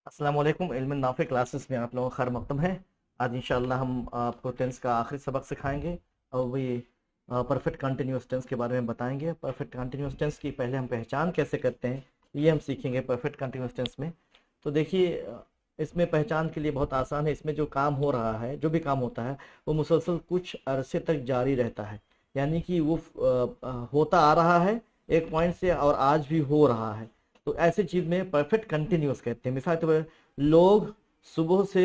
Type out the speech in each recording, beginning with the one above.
अस्सलाम वालेकुम। इल्म नाफे क्लासेस में आप लोगों का खैर मकदम है। आज इंशाअल्लाह हम आपको टेंस का आखिरी सबक सिखाएंगे और वही परफेक्ट कंटिन्यूअस टेंस के बारे में बताएंगे। परफेक्ट कंटिन्यूअस टेंस की पहले हम पहचान कैसे करते हैं ये हम सीखेंगे परफेक्ट कंटिन्यूअस टेंस में। तो देखिए, इसमें पहचान के लिए बहुत आसान है। इसमें जो काम हो रहा है, जो भी काम होता है, वो मुसलसल कुछ अरसे तक जारी रहता है। यानी कि वो होता आ रहा है एक पॉइंट से और आज भी हो रहा है। तो ऐसी चीज में परफेक्ट कंटिन्यूअस कहते हैं। मिसाल के तौर पर लोग सुबह से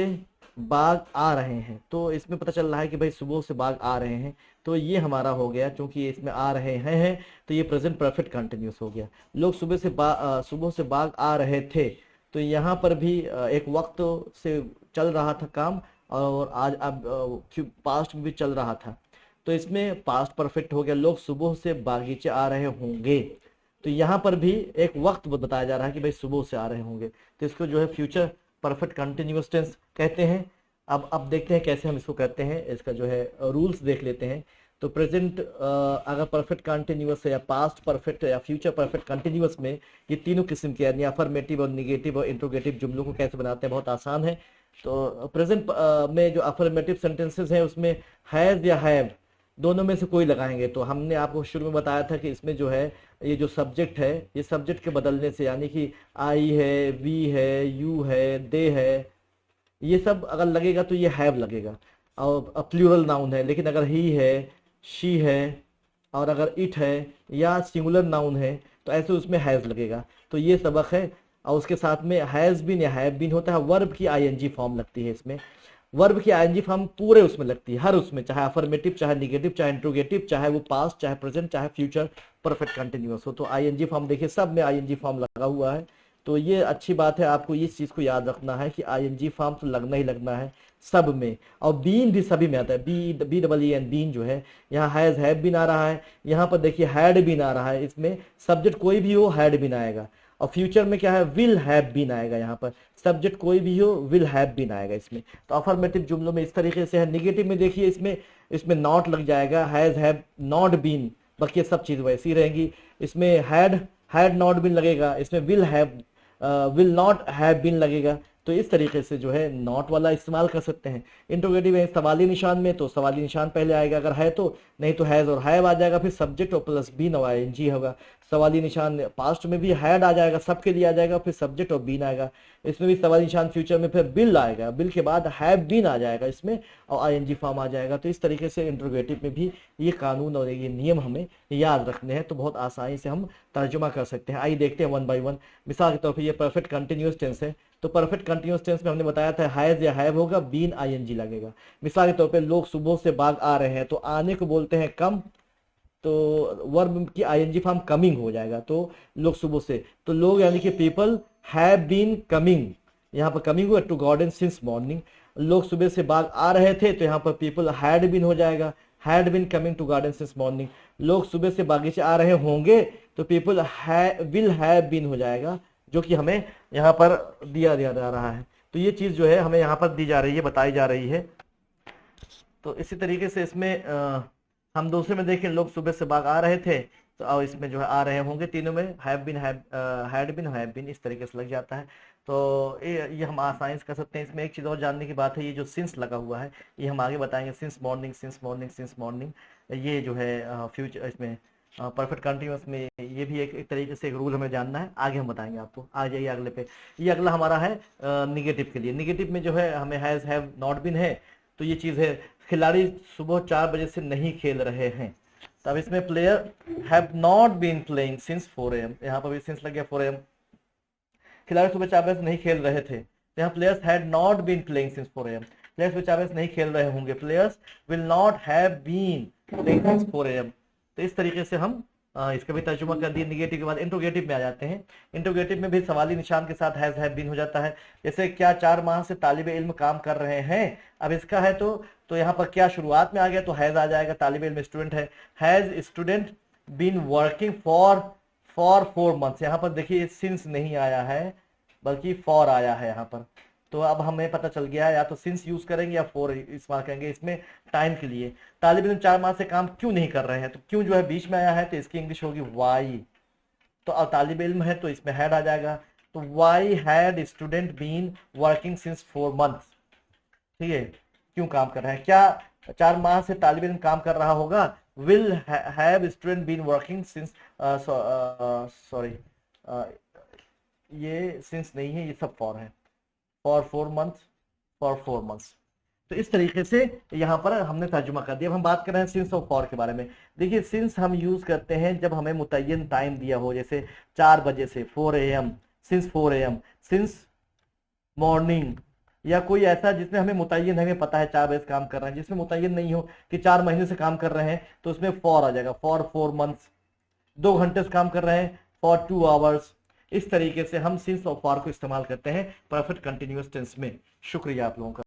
बाग आ रहे हैं, तो इसमें पता चल रहा है कि भाई सुबह से बाग आ रहे हैं। तो ये हमारा हो गया, क्योंकि इसमें आ रहे हैं तो ये प्रेजेंट परफेक्ट कंटिन्यूअस हो गया। लोग सुबह से बाग आ रहे थे, तो यहाँ पर भी एक वक्त से चल रहा था काम, और आज अब पास्ट में भी चल रहा था। तो इसमें पास्ट परफेक्ट हो गया, लोग सुबह से बागीचे आ रहे होंगे। तो यहाँ पर भी एक वक्त बताया जा रहा है कि भाई सुबह से आ रहे होंगे, तो इसको जो है फ्यूचर परफेक्ट कंटिन्यूअस टेंस कहते हैं। अब देखते हैं कैसे हम इसको कहते हैं, इसका जो है रूल्स देख लेते हैं। तो प्रेजेंट अगर परफेक्ट कंटिन्यूअस है, या पास्ट परफेक्ट है, या फ्यूचर परफेक्ट कंटिन्यूअस में ये तीनों किस्म के, यानी अफर्मेटिव और निगेटिव और इंट्रोगेटिव जुमलों को कैसे बनाते हैं, बहुत आसान है। तो प्रेजेंट में जो अफर्मेटिव सेंटेंसेस हैं उसमें हैज या हैव दोनों में से कोई लगाएंगे। तो हमने आपको शुरू में बताया था कि इसमें जो है ये जो सब्जेक्ट है, ये सब्जेक्ट के बदलने से, यानी कि आई है, वी है, यू है, दे है, ये सब अगर लगेगा तो ये हैव लगेगा। और प्लूरल नाउन है, लेकिन अगर ही है, शी है, और अगर इट है, या सिंगुलर नाउन है, तो ऐसे उसमें हैज लगेगा। तो ये सबक है। और उसके साथ में हैज बीन या हैव बीन होता है, वर्ब की आईएनजी फॉर्म लगती है इसमें। वर्ब की आईएनजी फॉर्म पूरे उसमें लगती है, हर उसमें, चाहे अफर्मेटिव, चाहे निगेटिव, चाहे इंट्रोगेटिव, चाहे वो पास्ट, चाहे प्रेजेंट, चाहे फ्यूचर परफेक्ट कंटिन्यूअस हो। तो आईएनजी फॉर्म देखिए, सब में आईएनजी फॉर्म लगा हुआ है। तो ये अच्छी बात है, आपको इस चीज को याद रखना है कि आईएनजी फॉर्म तो लगना ही लगना है सब में। और बीन भी सभी में आता है, B B double E N, been जो है, यहाँ हैज हैव बीन आ रहा है। यहाँ पर देखिए हैड बीन आ रहा है, इसमें सब्जेक्ट कोई भी हो हैड बीन आएगा। और फ्यूचर में क्या है, विल हैव बीन आएगा। यहाँ पर सब्जेक्ट कोई भी हो, विल हैव बीन आएगा इसमें। तो अफर्मेटिव जुमलों में इस तरीके से है। निगेटिव में देखिए, इसमें इसमें नॉट लग जाएगा, हैज हैव नॉट बीन, बाकी ये सब चीज वैसी रहेंगी। इसमें हैड नॉट बीन लगेगा, इसमें विल नॉट हैव बीन लगेगा। तो इस तरीके से जो है नॉट वाला इस्तेमाल कर सकते हैं। इंट्रोगेटिव है सवाली निशान में, तो सवाली निशान पहले आएगा अगर है तो, नहीं तो हैज और हैव आ जाएगा, फिर सब्जेक्ट और प्लस बीन और आईएनजी होगा। सवाली निशान पास्ट में भी हैड आ जाएगा, सबके लिए आ जाएगा, फिर सब्जेक्ट और बीन आएगा। इसमें भी सवाली निशान फ्यूचर में फिर बिल आएगा, बिल के बाद हैव बीन आ जाएगा इसमें, और आईएनजी फॉर्म आ जाएगा। तो इस तरीके से इंट्रोगेटिव में भी ये कानून और ये नियम हमें याद रखने हैं, तो बहुत आसानी से हम तर्जुमा कर सकते हैं। आइए देखते हैं वन बाय वन। मिसाल के तौर पर ये परफेक्ट कंटिन्यूअस टेंस है, तो परफेक्ट कंटिन्यूअस टेंस में हमने बताया था हैज या हैव होगा, बीन आईएनजी लगेगा। मिसाल के तौर पे लोग सुबह से बाग आ रहे हैं, तो आने को बोलते हैं कम, तो वर्ब की आईएनजी फॉर्म कमिंग हो जाएगा। तो लोग सुबह से, तो लोग यानी कि पीपल हैव बीन कमिंग, यहाँ पर कमिंग हुआ टू गार्डन सिंस मॉर्निंग। लोग सुबह से बाग आ रहे थे, तो यहाँ पर पीपल हैड बीन हो जाएगा, had been coming to garden since morning. लोग सुबह से बागीचे आ रहे होंगे, तो पीपल विल हैव बीन हो जाएगा, जो कि हमें यहाँ पर दिया दिया जा रहा है। तो ये चीज जो है हमें यहाँ पर दी जा रही है, बताई जा रही है। तो इसी तरीके से इसमें हम दूसरे में देखें, लोग सुबह से बाग आ रहे थे, तो अब इसमें जो है आ रहे होंगे, तीनों में have been, had been, have been, इस तरीके से लग जाता है। तो ये हम आसानी से कर सकते हैं। इसमें एक चीज़ और जानने की बात है, ये जो सिंस लगा हुआ है, ये हम आगे बताएंगे। Since morning, since morning, since morning, ये जो है फ्यूचर इसमें परफेक्ट कंटिन्यूअस में, ये भी एक तरीके से एक रूल हमें जानना है, आगे हम बताएंगे आपको। आ जाइए अगले पे। ये अगला हमारा है निगेटिव के लिए। निगेटिव में जो है हमें हैज हैव नॉट बीन है, तो ये चीज़ है, खिलाड़ी सुबह 4 बजे से नहीं खेल रहे हैं। तब इसमें player have not been playing since 4 AM, यहाँ पर भी सिंस लग गया 4 AM। खिलाड़ी सुबह 4 बजे से नहीं खेल रहे थे, तो यहाँ players had not been playing since 4 AM। Players सुबह 4 बजे से नहीं खेल रहे होंगे, players will not have been playing since 4 AM। तो इस तरीके से हम इसका भी तर्जुमा कर दिए। निगेटिव के बाद इंट्रोगेटिव में आ जाते हैं। इंट्रोगेटिव में भी सवाली निशान के साथ हैज हैव बीन हो जाता है। जैसे क्या 4 माह से तालिब इल्म काम कर रहे हैं, अब इसका है तो यहाँ पर क्या शुरुआत में आ गया, तो हैज आ जाएगा, तालिब इल्म स्टूडेंट है। Has student been working for 4 months, यहाँ पर देखिए सिंस नहीं आया है, बल्कि फॉर आया है यहाँ पर। तो अब हमें पता चल गया है, या तो सिंस यूज करेंगे या फॉर इस्तेमाल करेंगे इसमें टाइम के लिए। तालिब इल्म 4 माह से काम क्यों नहीं कर रहे हैं, तो क्यों जो है बीच में आया है, तो इसकी इंग्लिश होगी वाई। तो अब तालिब इल्म है तो इसमें हैड आ जाएगा। तो why had student been working since 4 months। ठीक है, क्यों काम कर रहे हैं, क्या 4 माह से तालिब इल्म काम कर रहा होगा। Will have student been working since, sorry, ये सिंस नहीं है, ये सब फॉर है, फॉर 4 months, फॉर 4 months। तो इस तरीके से यहाँ पर हमने तर्जुमा कर दिया। अब हम बात कर रहे हैं सिंस और फॉर के बारे में। देखिए सिंस हम यूज करते हैं जब हमें मुतय्यन टाइम दिया हो, जैसे 4 बजे से 4 AM, since 4 AM, since morning, या कोई ऐसा जिसमें हमें मुतय्यन है, हमें पता है 4 बजे से काम कर रहे हैं। जिसमें मुतय्यन नहीं हो कि 4 महीने से काम कर रहे हैं, तो उसमें फॉर आ जाएगा, फॉर 4 months। 2 घंटे से काम कर रहे हैं, फॉर 2 hours। इस तरीके से हम सिंस और फॉर को इस्तेमाल करते हैं परफेक्ट कंटिन्यूअस टेंस में। शुक्रिया आप लोगों का।